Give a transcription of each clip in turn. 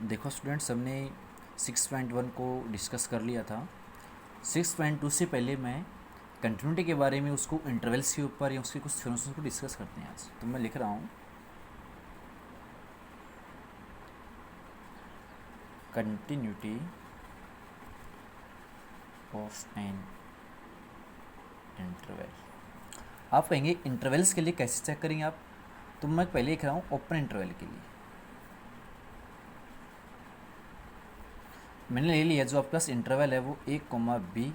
देखो स्टूडेंट्स, हमने 6.1 को डिस्कस कर लिया था। 6.2 से पहले मैं कंटिन्यूटी के बारे में, उसको इंटरवल्स के ऊपर या उसके कुछ थ्योरम्स को डिस्कस करते हैं आज। तो मैं लिख रहा हूँ कंटिन्यूटी ऑफ एन इंटरवल। आप कहेंगे इंटरवल्स के लिए कैसे चेक करेंगे आप? तो मैं पहले लिख रहा हूँ ओपन इंटरवल के लिए। मैंने ले लिया जो आपके पास इंटरवल है वो a, b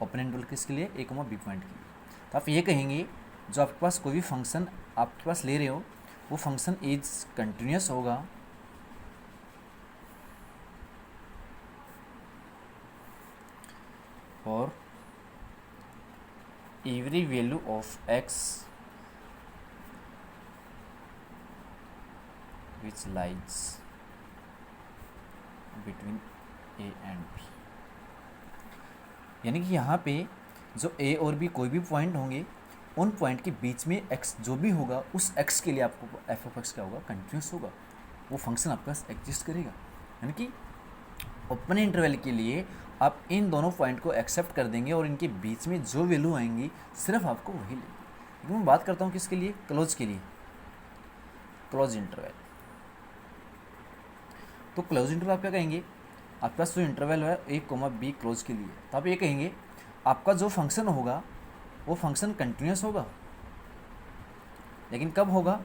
ओपन इंटरवल किसके लिए? a, b पॉइंट के लिए। तो आप ये कहेंगे जो आपके पास कोई भी फंक्शन आपके पास ले रहे हो वो फंक्शन इज कंटिन्यूस होगा और every value of x which lies between a and b। यानी कि यहाँ पे जो a और b कोई भी पॉइंट होंगे, उन पॉइंट के बीच में x जो भी होगा उस x के लिए आपको f ऑफ x क्या होगा? कंटिन्यूस होगा। वो फंक्शन आपके पास एग्जिस्ट करेगा। यानी कि ओपन इंटरवल के लिए आप इन दोनों पॉइंट को एक्सेप्ट कर देंगे और इनके बीच में जो वैल्यू आएंगी सिर्फ आपको वही लेंगे। लेकिन मैं बात करता हूँ किसके लिए? क्लोज के लिए, क्लोज इंटरवल। तो क्लोज इंटरवल आप क्या कहेंगे? आपके पास जो इंटरवल है a, b क्लोज के लिए, तो आप ये कहेंगे आपका जो फंक्शन होगा वो फंक्शन कंटिन्यूस होगा। लेकिन कब होगा?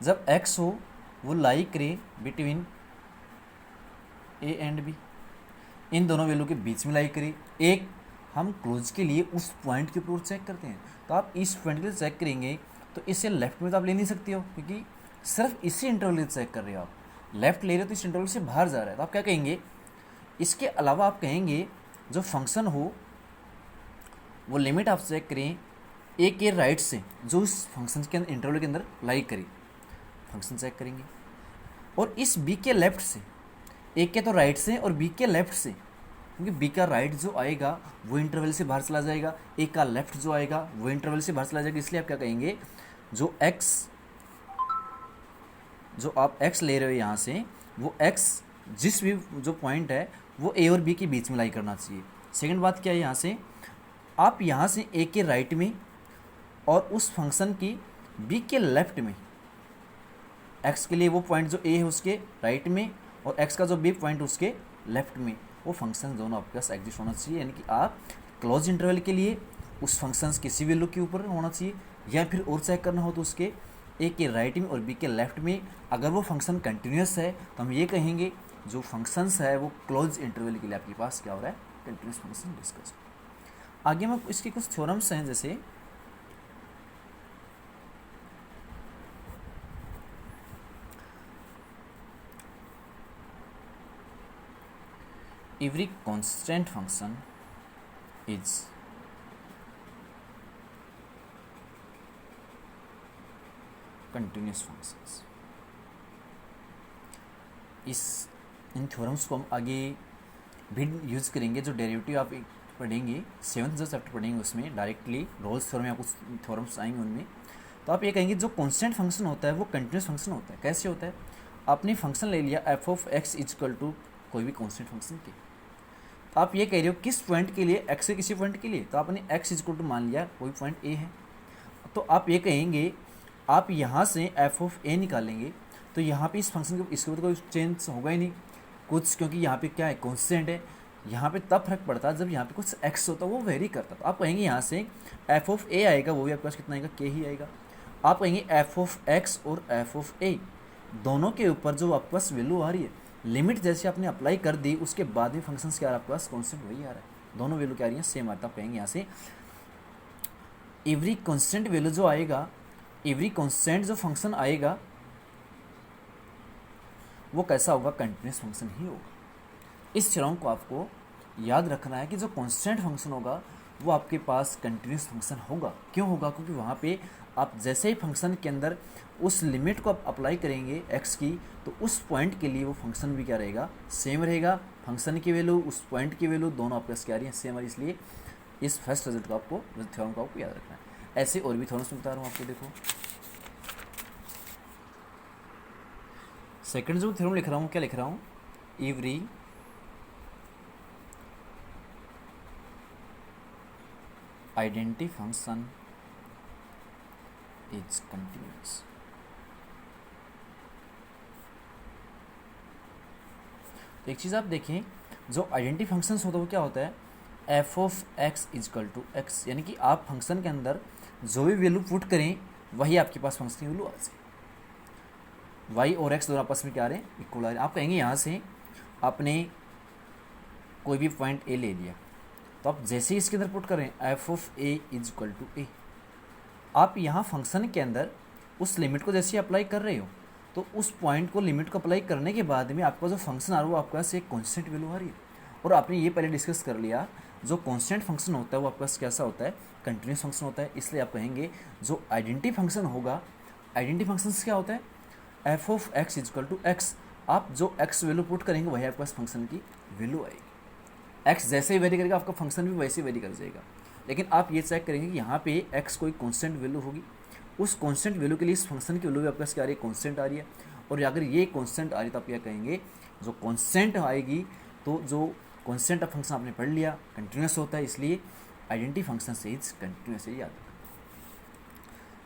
जब x हो वो लाई करे बिटवीन a एंड b, इन दोनों वैल्यू के बीच में लाई करे। एक हम क्लोज के लिए उस पॉइंट के ऊपर चेक करते हैं, तो आप इस पॉइंट के लिए चेक करेंगे तो इससे लेफ्ट में तो आप ले नहीं सकते हो, क्योंकि सिर्फ इसी इंटरवल के चेक कर रहे हो आप। लेफ्ट ले रहे हो तो इस इंटरवल से बाहर जा रहा है, तो आप क्या कहेंगे? इसके अलावा आप कहेंगे जो फंक्शन हो वो लिमिट आप चेक करें ए के राइट से, जो इस फंक्शन के अंदर इंटरवल के अंदर लाई करे, फंक्शन चेक करेंगे। और इस बी के लेफ्ट से, ए के तो राइट से और बी के लेफ्ट से, क्योंकि बी का राइट जो आएगा वो इंटरवल से बाहर चला जाएगा, ए का लेफ्ट जो आएगा वो इंटरवल से बाहर चला जाएगा। इसलिए आप क्या कहेंगे? जो आप x ले रहे हो यहाँ से, वो x जिस भी जो पॉइंट है वो a और b के बीच में लाई करना चाहिए। सेकंड बात क्या है? यहाँ से आप यहाँ से a के राइट में और उस फंक्शन की b के लेफ्ट में, x के लिए वो पॉइंट जो a है उसके राइट में और x का जो b पॉइंट उसके लेफ्ट में, वो फंक्शन दोनों आपके पास एग्जिस्ट होना चाहिए। यानी कि आप क्लोज इंटरवल के लिए उस फंक्शन किसी वैल्यू के ऊपर होना चाहिए, या फिर और चेक करना हो तो उसके ए के राइट में और बी के लेफ्ट में। अगर वो फंक्शन कंटिन्यूस है तो हम ये कहेंगे जो फंक्शंस है वो क्लोज इंटरवल के लिए आपके पास क्या हो रहा है? Continuous function discuss. आगे में इसके कुछ थ्योरम्स हैं, जैसे every constant function is continuous functions. In theorems को हम आगे भी यूज़ करेंगे। जो डेरिवेटिव आप पढ़ेंगे 7th जो चैप्टर पढ़ेंगे उसमें डायरेक्टली रोल्स थ्योरम या कुछ थ्योरम्स आएंगे उनमें, तो आप ये कहेंगे जो कांस्टेंट फंक्शन होता है वो कंटिन्यूस फंक्शन होता है। कैसे होता है? आपने फंक्शन ले लिया f of x is equal to कोई भी कांस्टेंट फंक्शन के, तो आप ये कह रहे हो किस पॉइंट के लिए? x के किसी पॉइंट के लिए, तो आपने x इजकल टू मान लिया कोई पॉइंट a है। तो आप ये कहेंगे आप यहाँ से f ऑफ a निकालेंगे तो यहाँ पे इस फंक्शन के इसके ऊपर कोई चेंज होगा ही नहीं कुछ, क्योंकि यहाँ पे क्या है? कॉन्स्टेंट है। यहाँ पे तब फर्क पड़ता है जब यहाँ पे कुछ x होता है, वो वेरी करता है। तो आप कहेंगे यहाँ से f ऑफ a आएगा, वो भी आपके पास कितना आएगा? k ही आएगा। आप कहेंगे f ऑफ x और f ऑफ a दोनों के ऊपर जो आपके पास वैल्यू आ रही है, लिमिट जैसे आपने अप्लाई कर दी उसके बाद में फंक्शन क्या आ रहा है आपके पास? कॉन्स्टेंट वही आ रहा है, दोनों वैल्यू क्या आ रही है? सेम आता है। आप कहेंगे यहाँ से एवरी कॉन्स्टेंट वैल्यू जो आएगा, एवरी कॉन्स्टेंट जो फंक्शन आएगा वो कैसा होगा? कंटिन्यूस फंक्शन ही होगा। इस थ्योरम को आपको याद रखना है कि जो कांस्टेंट फंक्शन होगा वो आपके पास कंटिन्यूस फंक्शन होगा। क्यों होगा? क्योंकि वहाँ पे आप जैसे ही फंक्शन के अंदर उस लिमिट को आप अप्लाई करेंगे x की, तो उस पॉइंट के लिए वो फंक्शन भी क्या रहेगा? सेम रहेगा। फंक्शन की वैल्यू, उस पॉइंट की वैल्यू दोनों आपके पास क्या आ रही है? सेम आ रही है। इसलिए इस फर्स्ट रिजल्ट को आपको, थ्योरम को आपको याद रखना है। ऐसे और भी थ्योरम्स बता रहा हूँ आपको। देखो सेकंड जो थ्योरम लिख रहा हूँ, क्या लिख रहा हूँ, every identity function is continuous. तो एक चीज़ आप देखें, जो आइडेंटिटी फंक्शंस होता है वो क्या होता है, f of x is equal to x, यानी कि आप फंक्शन के अंदर जो भी वैल्यू पुट करें वही आपके पास फंक्शन की वैल्यू आ जाए। वाई और एक्स दोनों आपस में क्या आ रहे हैं, इक्वल आ रहे हैं। आप कहेंगे यहाँ से आपने कोई भी पॉइंट ए ले लिया, तो आप जैसे ही इसके अंदर पुट करें F of A is equal to A, आप यहाँ फंक्शन के अंदर उस लिमिट को जैसे अप्लाई कर रहे हो, तो उस पॉइंट को लिमिट को अप्लाई करने के बाद में आपका जो फंक्शन आ रहा है वो आपके पास एक कॉन्स्टेंट वैल्यू आ रही है। और आपने ये पहले डिस्कस कर लिया, जो कॉन्स्टेंट फंक्शन होता है वो आपके पास कैसा होता है, कंटिन्यूस फंक्शन होता है। इसलिए आप कहेंगे जो आइडेंटिटी फंक्शन होगा, आइडेंटिटी फंक्शन क्या होता है, f of x is equal to x, आप जो एक्स वैल्यू पुट करेंगे वही आपके पास फंक्शन की वैल्यू आएगी। एक्स जैसे ही वेरी करेगा आपका फंक्शन भी वैसे ही वेरी कर जाएगा। लेकिन आप ये चेक करेंगे कि यहाँ पे एक्स कोई कॉन्स्टेंट वैल्यू होगी, उस कॉन्स्टेंट वैल्यू के लिए इस फंक्शन की वैल्यू भी आपके पास क्या आ रही है, कॉन्स्टेंट आ रही है। और अगर ये कॉन्स्टेंट आ रही है तो आप क्या कहेंगे, जो कॉन्स्टेंट आएगी, तो जो कॉन्स्टेंट ऑफ फंक्शन आपने पढ़ लिया कंटिन्यूस होता है, इसलिए आइडेंटिटी फंक्शन से इज कंटिन्यूस है, याद रखना।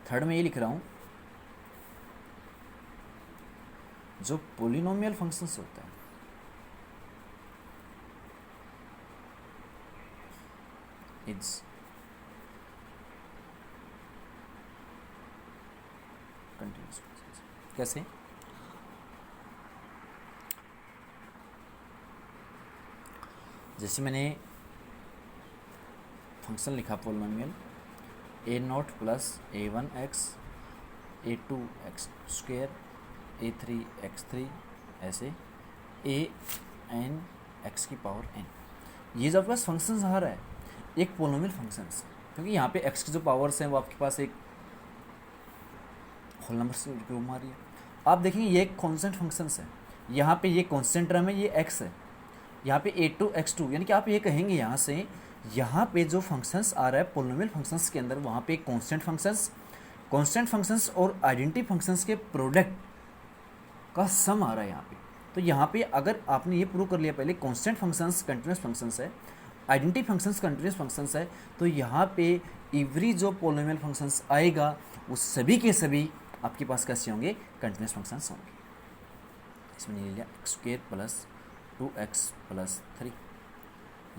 थर्ड में ये लिख रहा हूँ, जो पोलिनोमियल फंक्शंस होता है इज कंटिन्यूस। कैसे, जैसे मैंने फंक्शन लिखा polynomial a naught plus a one x a two x square a three x three, ऐसे ए एन एक्स की पावर एन, ये जो आपके पास फंक्शन आ रहा है एक पोलिनोमियल फंक्शन है, क्योंकि यहाँ पे एक्स की जो पावर्स हैं वो आपके पास एक होल नंबर से रूप आ रही है। आप देखेंगे ये एक कॉन्स्टेंट फंक्शंस है, यहाँ पे ये कॉन्स्टेंट टर्म है, ये एक्स है, यहाँ पे ए टू एक्स टू, यानी कि आप ये कहेंगे यहाँ से, यहाँ पे जो फंक्शंस आ रहा है पोलिनोमियल फंक्शंस के अंदर, वहाँ पे कॉन्स्टेंट फंक्शंस और आइडेंटिटी फंक्शंस के प्रोडक्ट का सम आ रहा है यहाँ पे। तो यहाँ पे अगर आपने ये प्रूव कर लिया पहले, कॉन्स्टेंट फंक्शंस कंटिन्यूस फंक्शंस है, आइडेंटिटी फंक्शंस कंटिन्यूस फंक्शंस है, तो यहाँ पे एवरी जो पोलिनोमियल फंक्शंस आएगा वो सभी के सभी आपके पास कैसे होंगे, कंटिन्यूस फंक्शंस होंगे। इसमें ले लिया x square plus 2x plus 3,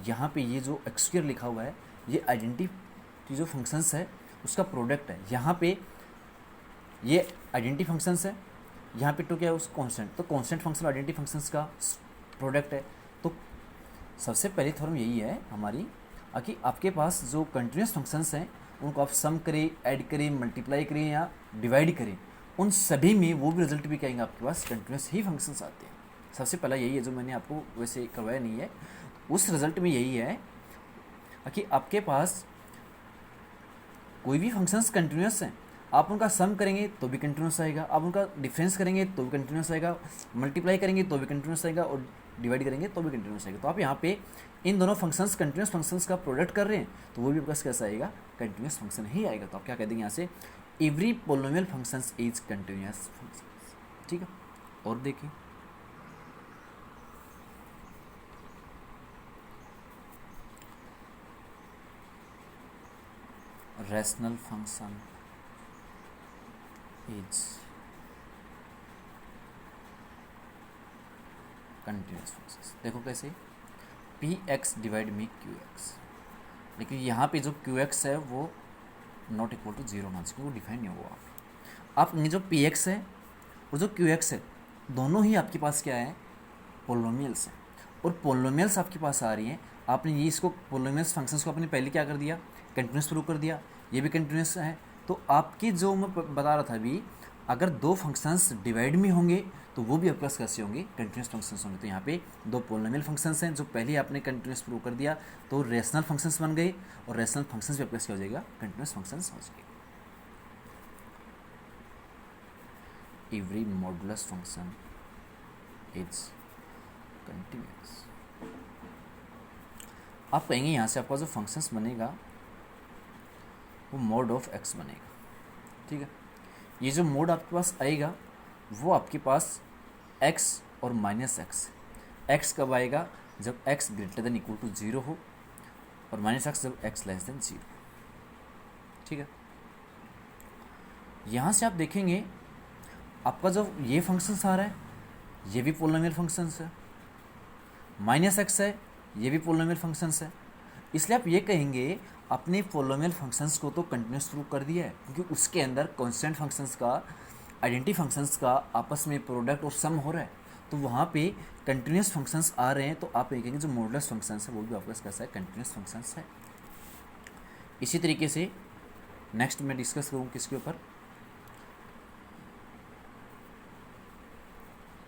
यहाँ पे ये जो एक्स स्क्वायर लिखा हुआ है ये आइडेंटिटी जो फंक्शंस है उसका प्रोडक्ट है। यहाँ पे ये आइडेंटिटी फंक्शंस है, यहाँ पे 2 क्या है, उस कांस्टेंट, तो कांस्टेंट फंक्शन आइडेंटिटी फंक्शंस का प्रोडक्ट है। तो सबसे पहली थ्योरम यही है हमारी कि आपके पास जो कंटिन्यूस फंक्शंस हैं उनको आप सम करें, ऐड करें, मल्टीप्लाई करें या डिवाइड करें, उन सभी में वो भी रिजल्ट भी कहेंगे आपके पास कंटिन्यूस ही फंक्शंस आते हैं। सबसे पहला यही है, जो मैंने आपको वैसे करवाया नहीं है, उस रिजल्ट में यही है कि आपके पास कोई भी फंक्शंस कंटिन्यूस हैं, आप उनका सम करेंगे तो भी कंटिन्यूस आएगा, आप उनका डिफरेंस करेंगे तो भी कंटिन्यूस आएगा, मल्टीप्लाई करेंगे तो भी कंटिन्यूस आएगा, और डिवाइड करेंगे तो भी कंटिन्यूस आएगा। तो आप यहाँ पे इन दोनों फंक्शंस कंटिन्यूस फंक्शंस का प्रोडक्ट कर रहे हैं तो वो भी आपका कैसा आएगा, कंटिन्यूस फंक्शन ही आएगा। तो आप क्या कह देंगे यहाँ से, every polynomial functions is continuous functions. ठीक है, और देखिए rational function is continuous functions। देखो कैसे, पी एक्स डिवाइड में क्यू एक्स, लेकिन यहाँ पे जो क्यू एक्स है वो नॉट इक्वल टू 0 होना चाहिए, वो डिफाइन नहीं हुआ। आप जो पी एक्स है और जो क्यू एक्स है दोनों ही आपके पास क्या है, पोलिनोमियल्स हैं, और पोलिनोमियल्स आपके पास आ रही हैं। आपने ये इसको पोलिनोमियल्स फंक्शंस को आपने पहले क्या कर दिया, कंटिन्यूस प्रूव कर दिया, ये भी कंटिन्यूस है। तो आपकी जो मैं बता रहा था अभी, अगर दो फंक्शंस डिवाइड में होंगे तो वो भी आपके पास कैसे होंगे, कंटिन्यूस फंक्शंस होंगे। तो यहाँ पे दो पोलिनोमियल फंक्शंस हैं जो पहले आपने कंटिन्यूस प्रूव कर दिया, तो रेशनल फंक्शंस बन गए, और रेशनल फंक्शंस भी आपके पास क्या हो जाएगा, कंटिन्यूस फंक्शंस हो जाएगा। Every modulus function is continuous. आप कहेंगे यहाँ से आपका जो फंक्शंस बनेगा वो मोड ऑफ एक्स बनेगा। ठीक है, ये जो मोड आपके पास आएगा वो आपके पास एक्स और माइनस एक्स। एक्स कब आएगा? जब x greater than equal to 0 हो, और माइनस एक्स जब एक्स लेस देन 0। ठीक है, यहाँ से आप देखेंगे आपका जो ये फंक्शंस आ रहा है ये भी पोलिनोमियल फंक्शंस है, माइनस एक्स है ये भी पोलिनोमियल फंक्शंस है। इसलिए आप ये कहेंगे अपने पोलिनोमियल फंक्शंस को तो कंटिन्यूस प्रूव कर दिया है, क्योंकि उसके अंदर कांस्टेंट फंक्शंस का, आइडेंटिटी फंक्शंस का आपस में प्रोडक्ट और सम हो रहा है, तो वहाँ पे कंटिन्यूस फंक्शंस आ रहे हैं। तो आप ये कहेंगे जो मॉडुलस फंक्शंस है वो भी आपका कैसा है? कंटिन्यूस फंक्शंस है। इसी तरीके से नेक्स्ट मैं डिस्कस करूँ किसके ऊपर?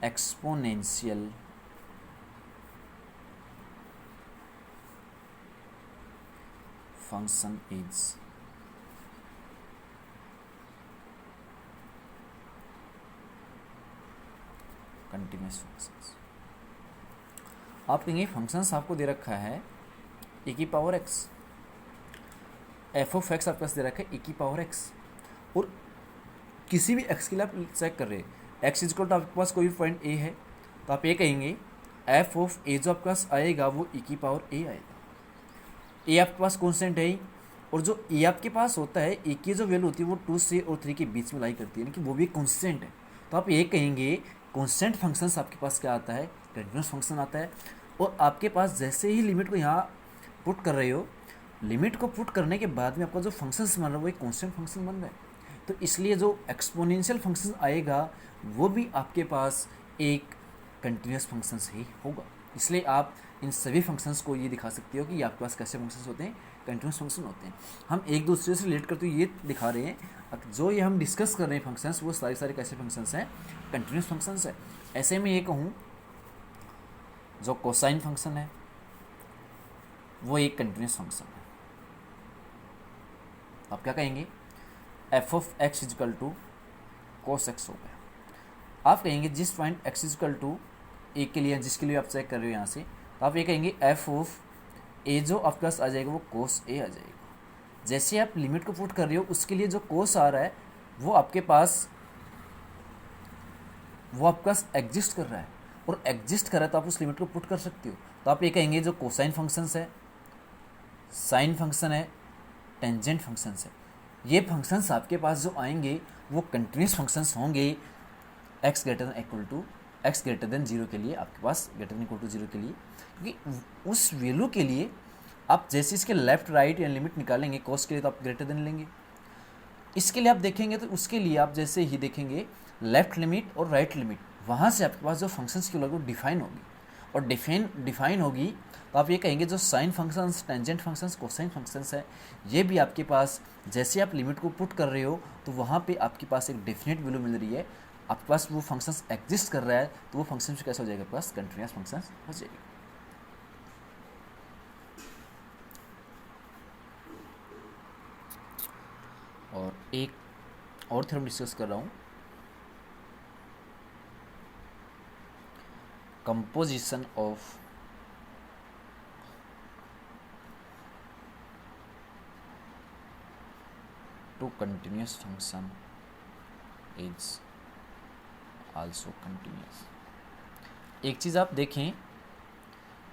Exponential function is continuous functions. आप कहेंगे फंक्शंस आपको दे रखा है e की power x, F of x आपके पास दे रखा है e की पावर x, और किसी भी x के लिए आप चेक कर रहे हैं x इजक्वल टू आपके पास कोई भी पॉइंट a है, तो आप ये कहेंगे एफ ऑफ a जो आपके पास आएगा वो e की पावर a आएगा। a आपके पास कॉन्स्टेंट है, और जो a आपके पास होता है a की जो वैल्यू होती है वो 2 से और 3 के बीच में लाई करती है, यानी कि वो भी कॉन्स्टेंट है। तो आप ये कहेंगे कॉन्स्टेंट फंक्शंस आपके पास क्या आता है? कंटिन्यूस फंक्शन आता है। और आपके पास जैसे ही लिमिट को यहाँ पुट कर रहे हो, लिमिट को पुट करने के बाद में आपका जो फंक्शंस बन रहा है वो एक कॉन्स्टेंट फंक्शन बन रहा है। तो इसलिए जो एक्सपोनेंशियल फंक्शन आएगा वो भी आपके पास एक कंटिन्यूस फंक्शंस ही होगा। इसलिए आप इन सभी फंक्शंस को ये दिखा सकते हो कि ये आपके पास कैसे फंक्शंस होते हैं? कंटिन्यूस फंक्शन होते हैं। हम एक दूसरे से रिलेट करते हुए ये दिखा रहे हैं जो ये हम डिस्कस कर रहे हैं फंक्शंस, वो सारे कैसे फंक्शंस हैं? कंटिन्यूस फंक्शंस है। ऐसे में ये कहूँ जो कोसाइन फंक्शन है वो एक कंटिन्यूस फंक्शन है। आप क्या कहेंगे? F of x is equal to cos x हो गया। आप कहेंगे जिस point x is equal to a के लिए, जिसके लिए आप चेक कर रहे हो यहाँ से, तो आप ये कहेंगे एफ ऑफ ए जो आपके पास आ जाएगा वो कोस ए आ जाएगा। जैसे आप लिमिट को पुट कर रहे हो उसके लिए जो कोस आ रहा है वो आपके पास एग्जिस्ट कर रहा है, और एग्जिस्ट कर रहा है तो आप उस लिमिट को पुट कर सकते हो। तो आप ये कहेंगे जो कोसाइन फंक्शंस है, साइन फंक्शन है, टेंजेंट फंक्शंस है, ये फंक्शंस आपके पास जो आएंगे वो कंटिन्यूस फंक्शंस होंगे x greater than equal to x greater than 0 के लिए, आपके पास ग्रेटर देन इक्वल टू 0 के लिए, क्योंकि उस वैल्यू के लिए आप जैसे इसके लेफ्ट राइट या लिमिट निकालेंगे कोस के लिए तो आप ग्रेटर देन लेंगे। इसके लिए आप देखेंगे तो उसके लिए आप जैसे ही देखेंगे लेफ्ट लिमिट और राइट लिमिट, वहाँ से आपके पास जो फंक्शंस की वैल्यू डिफाइन होगी, और डिफाइन होगी तो आप ये कहेंगे जो sine functions, tangent functions, cosine functions है, ये भी आपके पास जैसे आप लिमिट को पुट कर रहे हो तो वहाँ पे आपके पास एक डेफिनेट वैल्यू मिल रही है, आपके पास वो फंक्शंस एग्जिस्ट कर रहा है, तो वो फंक्शन कैसे हो जाएगा? आपके पास कंटिन्यूस फंक्शंस हो जाएगा। और एक और थ्योरम डिस्कस कर रहा हूँ, composition of two continuous function is also continuous. एक चीज़ आप देखें,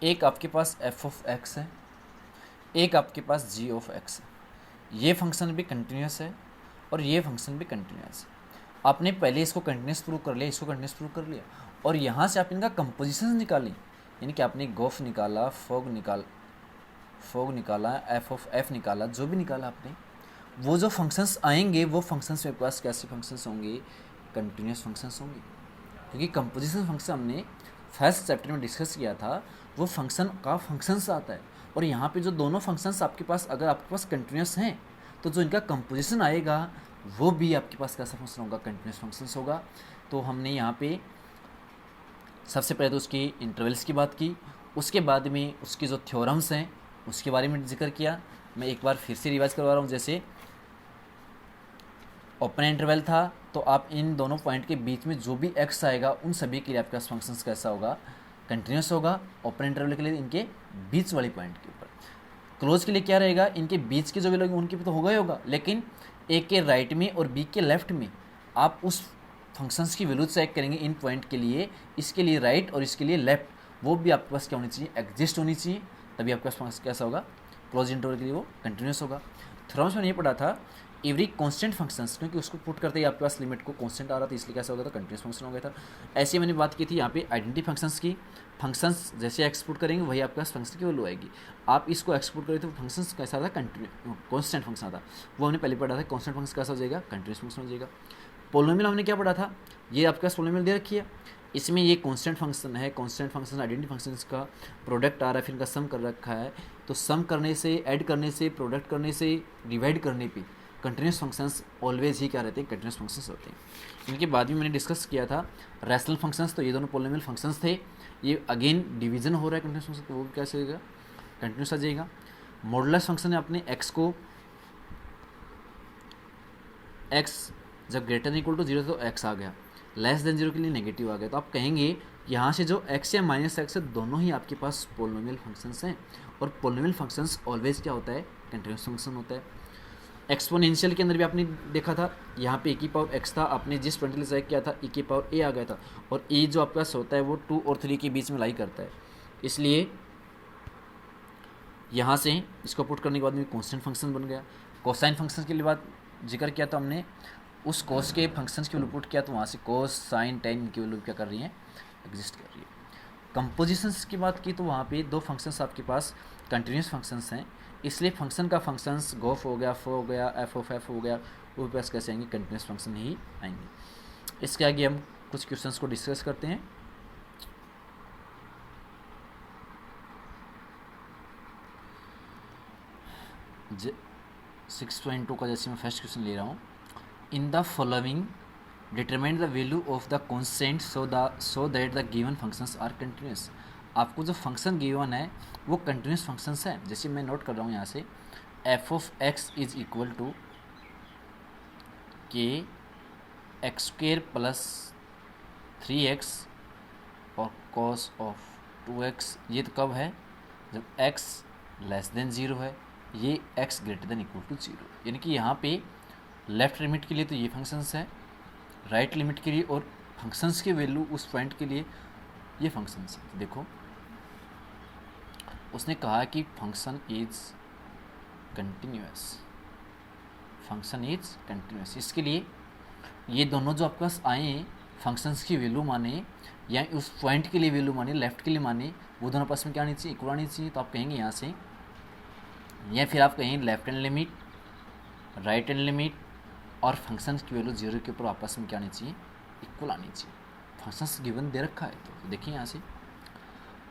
एक आपके पास एफ ऑफ एक्स है, एक आपके पास जी ऑफ एक्स है, ये फंक्शन भी कंटिन्यूस है और ये फंक्शन भी कंटिन्यूस है। आपने पहले इसको कंटिन्यूस प्रूव कर लिया, इसको कंटिन्यूस प्रूव कर लिया, और यहाँ से आप इनका कंपोजिशन निकाली, यानी कि आपने गोफ निकाला, फोग निकाला, एफ ऑफ एफ निकाला, जो भी निकाला आपने, वो जो फंक्शंस आएंगे वो फंक्शंस मेरे पास कैसे फंक्शंस होंगे? कंटिन्यूस फंक्शंस होंगे, क्योंकि कंपोजिशन फंक्शन हमने फर्स्ट चैप्टर में डिस्कस किया था, वो फंक्शन का फंक्शंस आता है। और यहाँ पे जो दोनों फंक्शंस आपके पास, अगर आपके पास कंटिन्यूस हैं तो जो इनका कंपोजिशन आएगा वो भी आपके पास कैसा फंक्शन होगा? कंटिन्यूस फंक्शंस होगा। तो हमने यहाँ पे सबसे पहले तो उसकी इंटरवल्स की बात की, उसके बाद में उसके जो थ्योरम्स हैं उसके बारे में जिक्र किया। मैं एक बार फिर से रिवाइज करवा रहा हूँ। जैसे ओपन इंटरवल था तो आप इन दोनों पॉइंट के बीच में जो भी एक्स आएगा उन सभी के लिए आपके पास फंक्शंस कैसा होगा? कंटिन्यूस होगा। ओपन इंटरवल के लिए इनके बीच वाली पॉइंट के ऊपर, क्लोज के लिए क्या रहेगा? इनके बीच के जो वैल्यू उनके तो होगा ही होगा, लेकिन ए के राइट में और बी के लेफ्ट में आप उस फंक्शंस की वैल्यू चेक करेंगे इन पॉइंट के लिए, इसके लिए राइट और इसके लिए लेफ्ट, वो भी आपके पास क्या होनी चाहिए, एग्जिस्ट होनी चाहिए, तभी आपके पास कैसा होगा, क्लोज इंटरवल के लिए वो कंटिन्यूस होगा। थ्योरम्स में ये पढ़ा था एवरी कांस्टेंट फंक्शंस, क्योंकि उसको पुट करते ही आपके पास लिमिट को कांस्टेंट आ रहा था, इसलिए कैसा हो गया था, कंटिन्यूस फंक्शन हो गया था। ऐसे ही मैंने बात की थी यहाँ पे आइडेंटिटी फंक्शंस की, फंक्शंस जैसे एक्सपोर्ट करेंगे वही आपके पास फंक्शन की वैल्यू आएगी। आप इसको एक्सपोर्ट करें तो फंक्शंस कैसा था, कंटिन्यू कांस्टेंट फंक्शन था, वो हमने पहले पढ़ा था। कांस्टेंट फंक्शन कैसा हो जाएगा, कंटिन्यूस फंक्शन हो जाएगा। पोलिनोमियल हमने क्या पढ़ा था, ये आपके पास पोलिनोमियल दे रखी है, इसमें ये कांस्टेंट फंक्शन है, कांस्टेंट फंक्शन आइडेंटिटी फंक्शंस का प्रोडक्ट आ रहा है, फिर इनका सम कर रखा है, तो सम करने से, ऐड करने से, प्रोडक्ट करने से, डिवाइड करने पे कंटिन्यूस फंक्शंस ऑलवेज ही क्या रहते हैं, कंटिन्यूस फंक्शंस होते हैं। इनके बाद में मैंने डिस्कस किया था रैशनल फंक्शंस, तो ये दोनों पोलिनोमियल फंक्शंस थे, ये अगेन डिवीजन हो रहा है कंटिन्यूस फंक्शन, तो वो भी कैसे होगा, कंटिन्यूस आ जाएगा। मॉडुलस फंक्शन है, अपने एक्स को, एक्स जब ग्रेटर इक्वल टू जीरो तो एक्स आ गया, लेस देन जीरो के लिए नेगेटिव आ गया, तो आप कहेंगे यहाँ से जो एक्स या माइनस एक्स है दोनों ही आपके पास पोलिनोमियल फंक्शंस हैं, और पोलिनोमियल फंक्शंस ऑलवेज क्या होता है, कंटिन्यूस फंक्शन होता है। एक्सपोनेंशियल के अंदर भी आपने देखा था, यहाँ पे e की पावर x था, आपने जिस पॉइंट से किया था e की पावर a आ गया था, और e जो आपके पास होता है वो 2 और 3 के बीच में लाई करता है, इसलिए यहाँ से इसको पुट करने के बाद में कांस्टेंट फंक्शन बन गया। कोसाइन फंक्शन के लिए बात जिक्र किया तो हमने उस कोस के फंक्शंस की वैल्यू पुट किया, तो वहाँ से कोस साइन टेन की वैल्यू क्या कर रही है, एग्जिस्ट कर रही है। कंपोजिशंस की बात की तो वहाँ पे दो फंक्शंस आपके पास कंटिन्यूस फंक्शंस हैं, इसलिए फंक्शन का फंक्शंस गोफ हो गया, फो हो गया, एफ ऑफ एफ हो गया, वो पास कैसे आएंगे, कंटिन्यूस फंक्शन ही आएंगे। इसके आगे हम कुछ क्वेश्चंस को डिस्कस करते हैं। ज 6.2 का जैसे मैं फर्स्ट क्वेश्चन ले रहा हूँ, in the following determine the value of the constant so that the given functions are continuous. आपको जो फंक्शन गिवन है वो कंटिन्यूस फंक्शंस है, जैसे मैं नोट कर रहा हूँ यहाँ से, f of x is equal to k x square plus 3x और कॉस ऑफ 2x, ये तो कब है, जब x लेस देन ज़ीरो है, ये x greater than equal to zero, यानी कि यहाँ पे लेफ्ट लिमिट के लिए तो ये फंक्शंस है, राइट लिमिट के लिए और फंक्शंस की वैल्यू उस पॉइंट के लिए ये फंक्शंस है। देखो उसने कहा कि function is continuous, function is continuous, इसके लिए ये दोनों जो आपके पास आए हैं फंक्शंस की वैल्यू माने या उस पॉइंट के लिए वैल्यू माने, लेफ्ट के लिए माने, वो दोनों आपस में क्या आनी चाहिए, इक्वल आनी चाहिए। तो आप कहेंगे यहाँ से, या फिर आप कहेंगे left hand limit, right hand limit और फंक्शंस की वैल्यू जीरो के ऊपर आपस में क्या आनी चाहिए, इक्वल आनी चाहिए। फंक्शंस गिवन दे रखा है, तो देखिए यहाँ से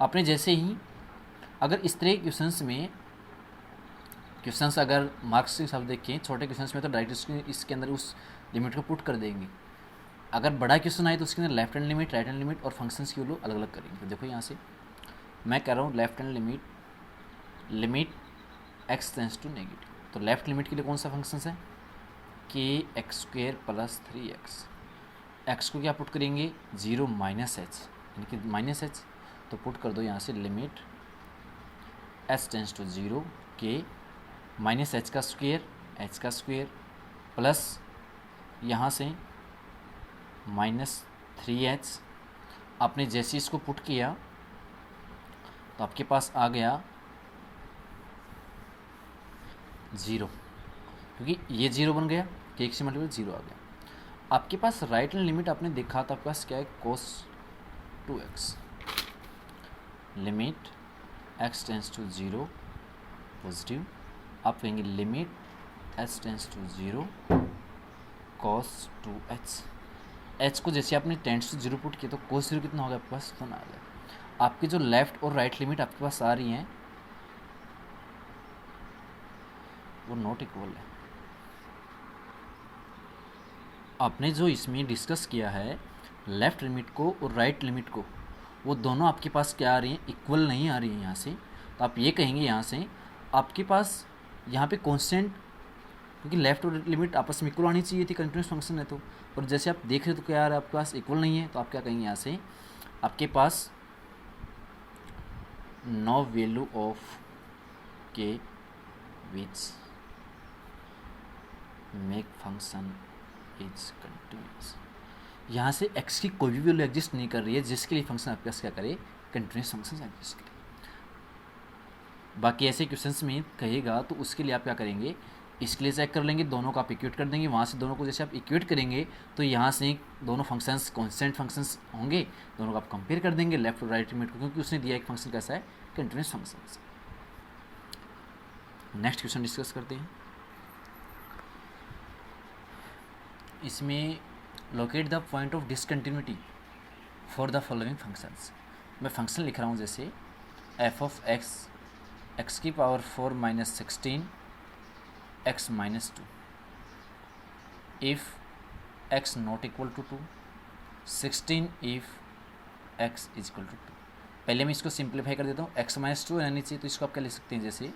आपने जैसे ही अगर इस तरह क्वेश्चंस में, क्वेश्चंस अगर मार्क्स के हिसाब देखें, छोटे क्वेश्चंस में तो डायरेक्ट इसके अंदर उस लिमिट को पुट कर देंगे, अगर बड़ा क्वेश्चन आए तो उसके अंदर left hand limit, right hand limit और फंक्शंस की वैल्यू अलग अलग करेंगे। तो देखो यहाँ से मैं कह रहा हूँ left hand limit, limit x tends to negative, तो लेफ्ट लिमिट के लिए कौन सा फंक्शंस है, के x square plus 3x, x को क्या पुट करेंगे, जीरो माइनस एच, यानी कि माइनस एच, तो पुट कर दो यहाँ से limit h tends to zero k minus h का स्क्वेयर प्लस यहाँ से माइनस 3h। आपने जैसे इसको पुट किया तो आपके पास आ गया ज़ीरो, क्योंकि ये ज़ीरो बन गया, के एक से मल्टीप्लाई ज़ीरो आ गया। आपके पास राइट हैंड लिमिट आपने देखा तो आपके पास क्या है, cos 2x, limit x tends to zero positive, आप कहेंगे limit h tends to zero cos 2h। h को जैसे आपने टेंस टू जीरो पुट किया तो कोस जीरो कितना होगा आपके पास, तो आ गया। आपकी जो लेफ्ट और राइट लिमिट आपके पास आ रही हैं वो नॉट इक्वल है। आपने जो इसमें डिस्कस किया है लेफ्ट लिमिट को और राइट लिमिट को, वो दोनों आपके पास क्या आ रही हैं, इक्वल नहीं आ रही हैं यहाँ से। तो आप ये कहेंगे यहाँ से आपके पास यहाँ पे कांस्टेंट, क्योंकि लेफ्ट और लिमिट आपस में इक्वल आनी चाहिए थी, कंटिन्यूस फंक्शन है तो, और जैसे आप देख रहे हो तो क्या आ रहा है आपके पास, इक्वल नहीं है। तो आप क्या कहेंगे यहाँ से, आपके पास नो वैल्यू ऑफ के which make function is continuous, यहाँ से x की कोई भी वैल्यू एग्जिस्ट नहीं कर रही है जिसके लिए फंक्शन आपके पास क्या करे, कंटिन्यूस फंक्शन एग्जिस्ट करे। बाकी ऐसे क्वेश्चंस में कहेगा तो उसके लिए आप क्या करेंगे, इसके लिए चेक कर लेंगे, दोनों को आप इक्वेट कर देंगे, वहाँ से दोनों को जैसे आप इक्वेट करेंगे तो यहाँ से दोनों फंक्शंस कांस्टेंट फंक्शंस होंगे, दोनों को आप कंपेयर कर देंगे लेफ्ट और राइट लिमिट को, क्योंकि उसने दिया एक फंक्शन कैसा है, continuous function. Next question discuss करते हैं। इसमें locate the point of discontinuity for the following functions. मैं फंक्शन लिख रहा हूँ जैसे एफ ऑफ एक्स की power 4 minus 16 x minus 2 if x not equal to 2, 16 if x is equal to 2। पहले मैं इसको सिंप्लीफाई कर देता हूँ, x माइनस 2 रहनी चाहिए, तो इसको आप क्या लिख सकते हैं, जैसे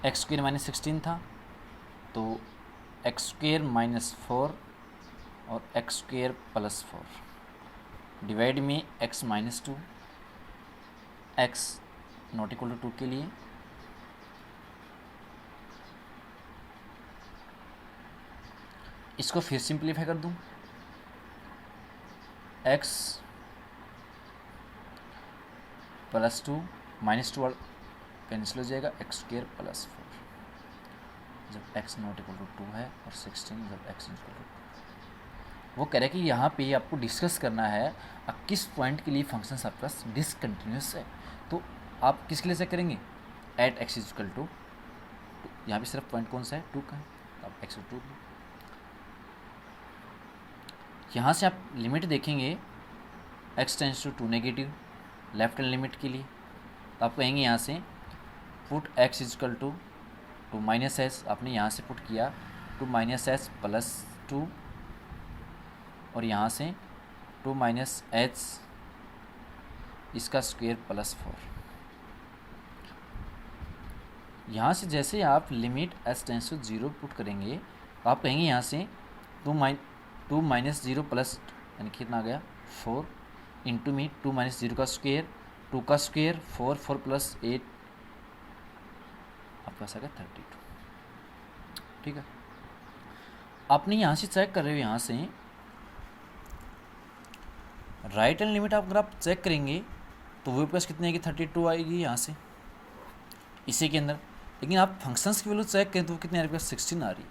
एक्स स्क्वेयर माइनस 16 था तो एक्स स्क्वेयर माइनस 4 और एक्स स्क्वेयर प्लस 4 डिवाइड में x minus 2, x not equal to 2 के लिए इसको फिर सिंप्लीफाई कर दूं, x प्लस 2 माइनस 2 कैंसिल हो जाएगा, एक्स स्क्वेयर प्लस 4 जब x नॉट इक्वल टू 2 है, और 16 जब x इक्वल टू 2। वो कह रहा है कि यहाँ पे आपको डिस्कस करना है अब किस पॉइंट के लिए फंक्शन आपके पास डिसकंटिन्यूस है। तो आप किसके लिए चेक करेंगे, एट एक्स इक्वल टू, यहाँ पे सिर्फ पॉइंट कौन सा है, 2 का है, तो आप एक्स 2। यहाँ से आप लिमिट देखेंगे x tends to 2 negative left hand limit के लिए, तो आप कहेंगे यहाँ से put x equal to 2 minus s, आपने यहाँ से पुट किया 2 माइनस एस प्लस 2, और यहाँ से 2 माइनस एच इसका स्क्वायर प्लस 4। यहाँ से जैसे आप limit s tends to 0 put करेंगे तो आप कहेंगे यहाँ से 2 माइनस 0 प्लस यानी कितना आ गया 4 इंटू में 2 माइनस 0 का स्क्वायर, 2 का स्क्वायर 4 प्लस 8 आपके पास आ गया 32। ठीक है, आपने यहाँ से चेक कर रहे हो, यहाँ से राइट हैंड लिमिट अगर आप चेक करेंगे तो वो प्लस कितने आएगी, 32 आएगी यहाँ से इसी के अंदर। लेकिन आप फंक्शंस की वैल्यू चेक करें तो कितने आ रही है, 16 आ रही है।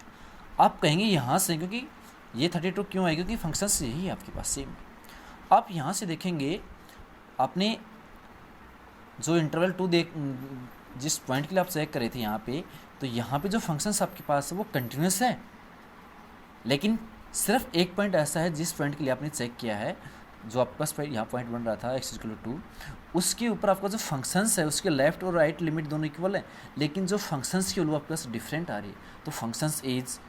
आप कहेंगे यहाँ से, क्योंकि ये 32 क्यों आएगी, क्योंकि फंक्शंस यही है आपके पास सेम है। आप यहाँ से देखेंगे आपने जो इंटरवल 2 जिस पॉइंट के लिए आप चेक करे थे यहाँ पे, तो यहाँ पे जो फंक्शंस आपके पास है वो कंटिन्यूस है, लेकिन सिर्फ एक पॉइंट ऐसा है जिस पॉइंट के लिए आपने चेक किया है, जो आपके पास यहाँ पॉइंट बन रहा था x इक्वल टू 2, उसके ऊपर आपका जो फंक्शंस है उसके लेफ्ट और राइट लिमिट दोनों इक्वल है, लेकिन जो फंक्शंस की वैल्यू आपके पास डिफरेंट आ रही है, तो functions is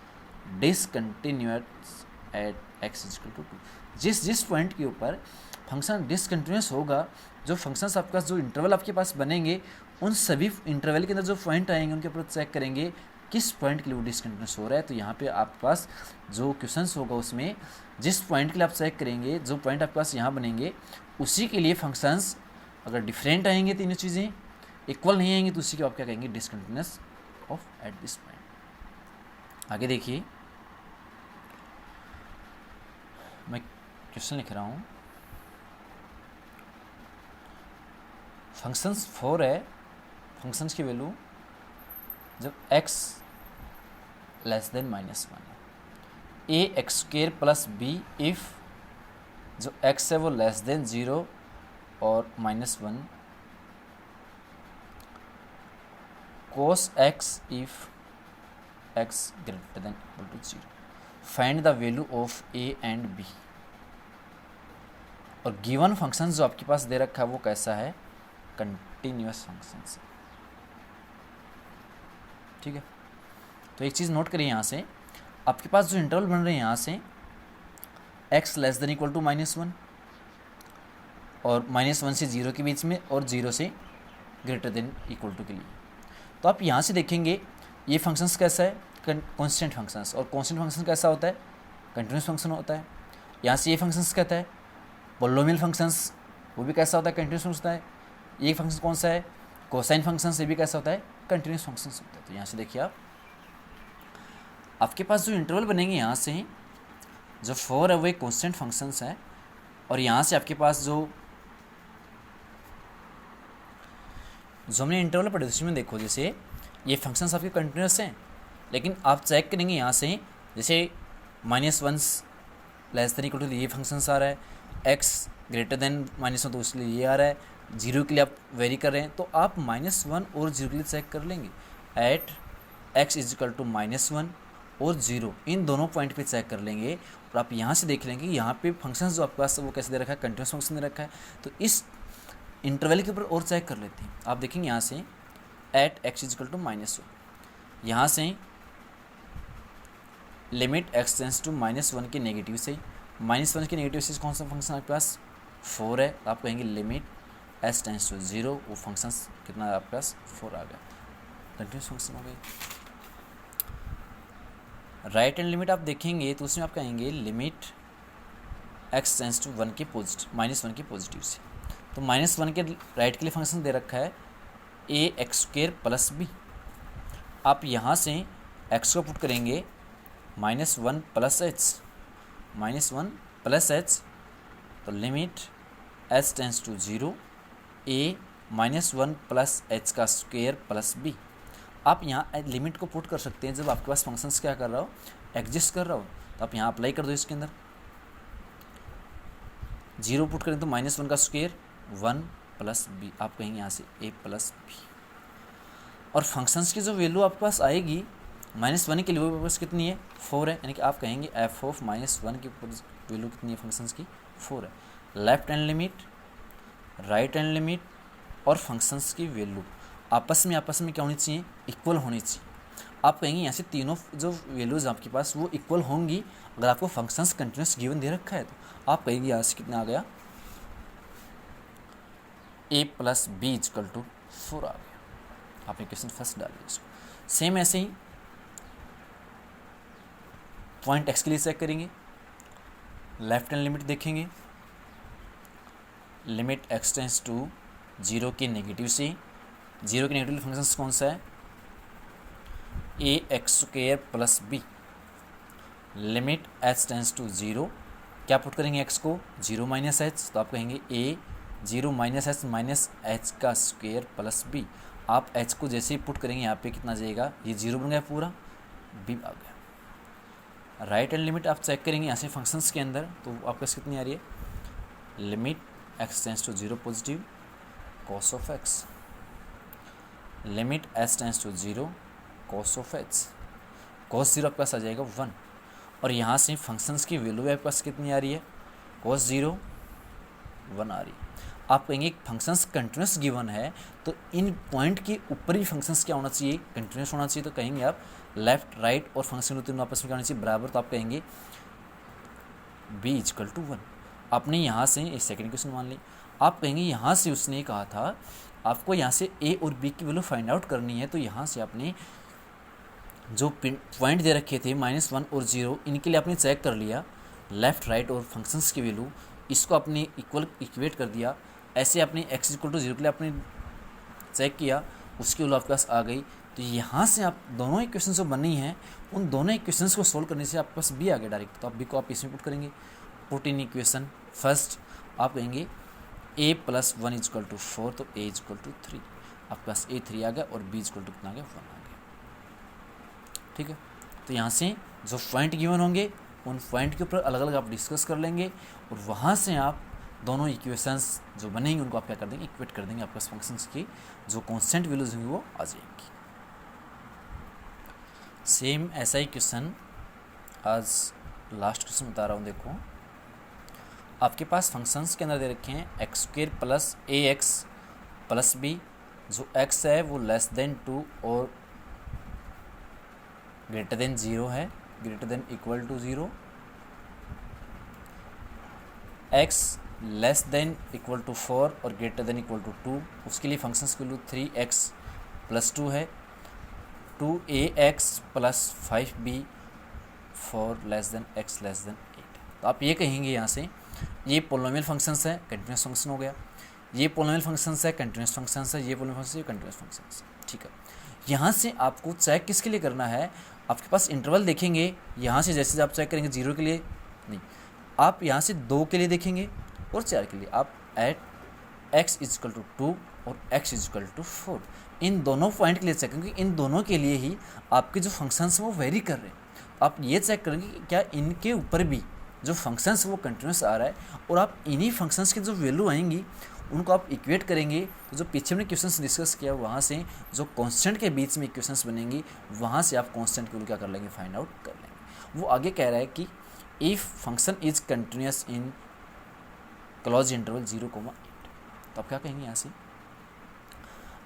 discontinuous at x equal to 2। जिस पॉइंट के ऊपर फंक्शन डिसकंटिन्यूअस होगा, जो फंक्शंस आपके पास, जो इंटरवल आपके पास बनेंगे, उन सभी इंटरवल के अंदर जो पॉइंट आएंगे उनके ऊपर चेक करेंगे किस पॉइंट के लिए वो डिसकंटिन्यूस हो रहा है। तो यहाँ पे आपके पास जो क्वेश्चंस होगा उसमें जिस पॉइंट के लिए आप चेक करेंगे, जो पॉइंट आपके पास यहाँ बनेंगे, उसी के लिए फंक्शंस अगर डिफरेंट आएंगे, तीनों चीज़ें इक्वल नहीं आएंगी, तो उसी को आप क्या कहेंगे, discontinuous of at this point. आगे देखिए, मैं क्वेश्चन लिख रहा हूँ, फंक्शंस 4 है, फंक्शंस की वैल्यू जब x लेस देन -1 है, A X square plus B if जो x है वो लेस देन 0 और -1, cos x if x greater than equal to 0, find the value of a and b। और गिवन फंक्शन जो आपके पास दे रखा है वो कैसा है, कंटिन्यूअस फंक्शन है। ठीक है, तो एक चीज़ नोट करिए, यहाँ से आपके पास जो इंटरवल बन रहे हैं, यहाँ से x less than equal to -1 और -1 से 0 के बीच में, और 0 से ग्रेटर देन इक्वल टू के लिए। तो आप यहाँ से देखेंगे ये फंक्शंस कैसा है, कांस्टेंट फंक्शंस, और कांस्टेंट फंक्शन कैसा होता है, कंटिन्यूस फंक्शन होता है। यहाँ से ये फंक्शंस कहता है पोलोमियल फंक्शंस, वो भी कैसा होता है, कंटिन्यूस होता है। ये फंक्शन कौन सा है, कोसाइन फंक्शंस, ये भी कैसा होता है, कंटिन्यूस फंक्शंस होता है। तो यहाँ से देखिए आपके पास जो इंटरवल बनेंगे यहाँ से जो 4 है वो एक कॉन्स्टेंट फंक्शंस है, और यहाँ से आपके पास जो हमने इंटरवल पढ़े उसमें देखो जैसे ये फंक्शंस आपके कंटिन्यूस हैं, लेकिन आप चेक करेंगे यहाँ से जैसे -1 लेस देन इक्वल टू ये फंक्शंस आ रहा है, x ग्रेटर देन -1 तो इसलिए ये आ रहा है, 0 के लिए आप वेरी कर रहे हैं तो आप -1 और 0 के लिए चेक कर लेंगे at x is equal to -1 और 0 इन दोनों पॉइंट पे चेक कर लेंगे। और आप यहाँ से देख लेंगे यहाँ पे फंक्शंस जो आपके पास वो कैसे दे रखा है, कंटिन्यूस फंक्शन दे रखा है, तो इस इंटरवल के ऊपर और चेक कर लेते हैं। आप देखेंगे यहाँ से at x is equal to -1, यहाँ से लिमिट x टेंस टू -1 के नेगेटिव से, -1 के नेगेटिव से कौन सा फंक्शन आपके पास 4 है, तो आप कहेंगे लिमिट s टेंस टू 0, वो फंक्शन कितना है आपके पास 4 आ गया, कंटिन्यूस फंक्शन हो गई। राइट हैंड लिमिट आप देखेंगे तो उसमें आप कहेंगे लिमिट x टेंस टू 1 के पॉजिटिव -1 के पॉजिटिव से, तो -1 के राइट के लिए फंक्शन दे रखा है ax² प्लस b। आप यहाँ से x को पुट करेंगे -1 प्लस h, तो limit h tends to 0 a -1 plus h का स्क्वायर प्लस b। आप यहाँ लिमिट को पुट कर सकते हैं जब आपके पास फंक्शंस क्या कर रहा हो, एग्जिस्ट कर रहा हो, तो आप यहाँ अप्लाई कर दो इसके अंदर, 0 पुट करें तो -1 का स्क्वायर 1 प्लस b, आप कहेंगे यहाँ से a प्लस b। और फंक्शंस की जो वैल्यू आपके पास आएगी -1 के लिए वो पास कितनी है 4 है, यानी कि आप कहेंगे f ऑफ -1 की वैल्यू कितनी है फंक्शंस की 4 है। Left hand limit, right hand limit और फंक्शंस की वैल्यू आपस में क्या होनी चाहिए, इक्वल होनी चाहिए। आप कहेंगे यहाँ से तीनों जो वैल्यूज़ आपके पास वो इक्वल होंगी अगर आपको फंक्शंस कंटिन्यूस गिवन दे रखा है, तो आप कहेंगे यहाँ से कितना आ गया a plus b equal to 4 आ गया। आपने क्वेश्चन फर्स्ट डाल दिया इसको। सेम ऐसे ही पॉइंट x के लिए चेक करेंगे, लेफ्ट हैंड लिमिट देखेंगे, लिमिट x टेंस टू 0 के नेगेटिव से, 0 के नेगेटिव फंक्शन कौन सा है ax² plus b, limit h tends to 0, क्या पुट करेंगे x को 0 माइनस h, तो आप कहेंगे a 0 minus h minus h का स्क्वायर प्लस b। आप h को जैसे ही पुट करेंगे यहाँ पे कितना जाएगा, ये 0 बन गया पूरा, b आ गया। राइट हैंड लिमिट आप चेक करेंगे यहाँ से फंक्शंस के अंदर, तो आपके पास कितनी आ रही है, limit x tends to 0 positive cos of x, limit h tends to 0 cos of h, cos 0 आपके पास आ जाएगा 1। और यहाँ से फंक्शंस की वैल्यू आपके पास कितनी आ रही है, cos 0 1 आ रही है। आप कहेंगे फंक्शंस कंटिन्यूस गिवन है तो इन पॉइंट के ऊपर ही फंक्शंस क्या होना चाहिए, कंटिन्यूस होना चाहिए, तो कहेंगे आप लेफ्ट राइट और फंक्शन तीनों आपस में क्या होना चाहिए बराबर, तो आप कहेंगे b इक्वल टू 1। आपने यहाँ से एक सेकंड क्वेश्चन मान ली, आप कहेंगे यहाँ से उसने कहा था आपको यहाँ से a और b की वैल्यू फाइंड आउट करनी है, तो यहाँ से आपने जो पॉइंट दे रखे थे -1 और 0 इनके लिए आपने चेक कर लिया लेफ़्ट राइट और फंक्शंस की वैल्यू, इसको आपने इक्वेट कर दिया। ऐसे आपने x इक्वल टू 0 के लिए आपने चेक किया, उसकी वैल्यू आपके पास आ गई। तो यहाँ से आप दोनों इक्वेशंस जो बनी हैं उन दोनों इक्वेशंस को सोल्व करने से आपके पास b आ गया डायरेक्ट, तो आप b को आप इसमें पुट करेंगे, पुट इन इक्वेशन फर्स्ट, आप कहेंगे a प्लस 1 इक्वल टू 4, तो a इक्वल टू 3, आपके पास a 3 आ गया और b इक्वल टू कितना आ गया 1 आ गया। ठीक है, तो यहाँ से जो पॉइंट गिवन होंगे उन पॉइंट के ऊपर अलग अलग आप डिस्कस कर लेंगे और वहाँ से आप दोनों इक्वेशंस जो बनेंगे उनको आप क्या कर देंगे, इक्वेट कर देंगे, आपके पास फंक्शंस की जो कांस्टेंट वैल्यूज होंगी वो आ जाएंगी। सेम ऐसा ही क्वेश्चन आज लास्ट क्वेश्चन बता रहा हूँ। देखो आपके पास फंक्शंस के अंदर दे रखे हैं x² plus ax plus b, जो x है वो लेस देन 2 और ग्रेटर देन 0 है, greater than equal to 0, x less than equal to 4 और ग्रेटर देन इक्वल टू 2, उसके लिए फंक्शंस की वैल्यू 3x प्लस 2 है, 2ax plus 5b 4 less than x less then 8। तो आप ये कहेंगे यहाँ से ये पोलिनोमियल फंक्शंस है, कंटिन्यूस फंक्शन हो गया, ये पोलिनोमियल फंक्शंस है, कंटिन्यूस फंक्शंस है, ये पोलिनोमियल फंक्शन है, कंटिन्यूस फंक्शंस है। ठीक है, यहाँ से आपको चेक किसके लिए करना है, आपके पास इंटरवल देखेंगे, यहाँ से जैसे आप चेक करेंगे 0 के लिए नहीं, आप यहाँ से 2 के लिए देखेंगे और 4 के लिए, आप एट x इजकल टू 2 और x इजकल टू 4 इन दोनों पॉइंट के लिए चेक करेंगे। इन दोनों के लिए ही आपके जो फंक्शंस वो वेरी कर रहे हैं। आप ये चेक करेंगे कि क्या इनके ऊपर भी जो फंक्शंस वो कंटिन्यूस आ रहा है, और आप इन्हीं फंक्शंस की जो वैल्यू आएंगी उनको आप इक्वेट करेंगे। तो जो पीछे हमने क्वेश्चंस डिस्कस किया वहाँ से जो कांस्टेंट के बीच में इक्वेशंस बनेंगी, वहाँ से आप कांस्टेंट की वैल्यू क्या कर लेंगे, फाइंड आउट कर लेंगे। वो आगे कह रहा है कि if function is continuous in close interval 0,8, तो आप क्या कहेंगे यहाँ से,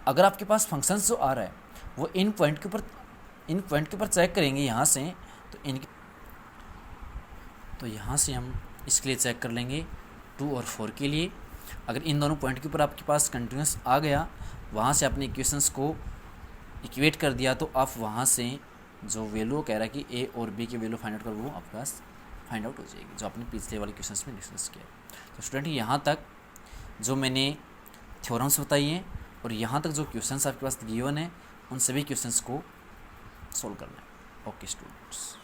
अगर आपके पास फंक्शंस जो आ रहा है वो इन पॉइंट के ऊपर चेक करेंगे यहाँ से, तो यहाँ से हम इसके लिए चेक कर लेंगे 2 और 4 के लिए। अगर इन दोनों पॉइंट के ऊपर आपके पास कंटिन्यूस आ गया, वहाँ से आपने इक्वेशंस को इक्वेट कर दिया, तो आप वहाँ से जो वैल्यू कह रहा है कि ए और बी की वैल्यू फाइंड आउट कर, वो आपके पास फाइंड आउट हो जाएगी, जो आपने पिछले वाले क्वेश्चंस में डिस्कस किया। तो स्टूडेंट यहाँ तक जो मैंने थ्योरम्स बताई हैं और यहाँ तक जो क्वेश्चंस आपके पास गिवन है, उन सभी क्वेश्चंस को सोल्व करना है। Okay students.